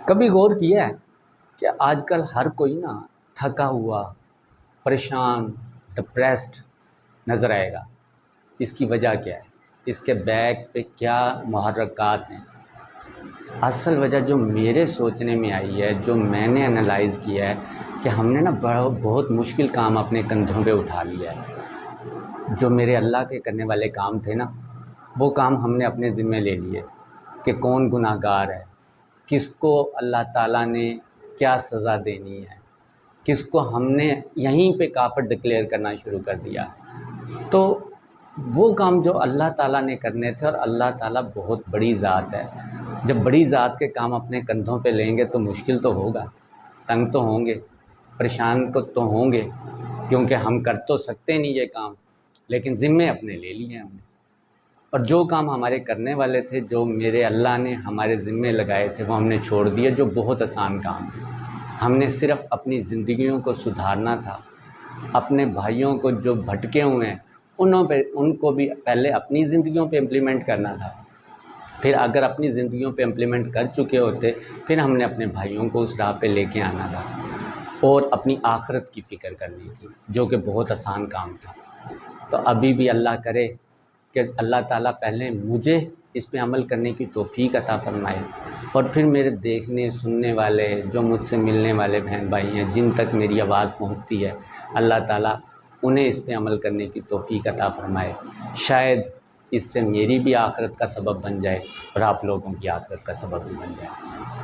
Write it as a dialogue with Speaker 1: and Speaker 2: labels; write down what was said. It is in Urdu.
Speaker 1: کبھی غور کیا ہے کہ آج کل ہر کوئی نا تھکا ہوا، پریشان، ڈپریسڈ نظر آئے گا؟ اس کی وجہ کیا ہے؟ اس کے بیک پہ کیا محرکات ہیں؟ اصل وجہ جو میرے سوچنے میں آئی ہے، جو میں نے انالائز کیا ہے کہ ہم نے نا بہت مشکل کام اپنے کندھوں پہ اٹھا لیا ہے۔ جو میرے اللہ کے کرنے والے کام تھے نا، وہ کام ہم نے اپنے ذمے لے لیے کہ کون گناہ گار ہے، کس کو اللہ تعالیٰ نے کیا سزا دینی ہے، کس کو ہم نے یہیں پہ کافر ڈکلیئر کرنا شروع کر دیا۔ تو وہ کام جو اللہ تعالیٰ نے کرنے تھے، اور اللہ تعالیٰ بہت بڑی ذات ہے، جب بڑی ذات کے کام اپنے کندھوں پہ لیں گے تو مشکل تو ہوگا، تنگ تو ہوں گے، پریشان کو تو ہوں گے، کیونکہ ہم کر تو سکتے نہیں یہ کام، لیکن ذمے اپنے لے لیے ہم نے۔ اور جو کام ہمارے کرنے والے تھے، جو میرے اللہ نے ہمارے ذمے لگائے تھے، وہ ہم نے چھوڑ دیے، جو بہت آسان کام تھے۔ ہم نے صرف اپنی زندگیوں کو سدھارنا تھا، اپنے بھائیوں کو جو بھٹکے ہوئے ہیں ان کو بھی پہلے اپنی زندگیوں پہ امپلیمنٹ کرنا تھا، پھر اگر اپنی زندگیوں پہ امپلیمنٹ کر چکے ہوتے، پھر ہم نے اپنے بھائیوں کو اس راہ پہ لے کے آنا تھا، اور اپنی آخرت کی فکر کرنی تھی، جو کہ بہت آسان کام تھا۔ تو ابھی بھی اللہ کرے کہ اللہ تعالیٰ پہلے مجھے اس پہ عمل کرنے کی توفیق عطا فرمائے، اور پھر میرے دیکھنے سننے والے، جو مجھ سے ملنے والے بہن بھائی ہیں، جن تک میری آواز پہنچتی ہے، اللہ تعالیٰ انہیں اس پہ عمل کرنے کی توفیق عطا فرمائے۔ شاید اس سے میری بھی آخرت کا سبب بن جائے، اور آپ لوگوں کی آخرت کا سبب بھی بن جائے۔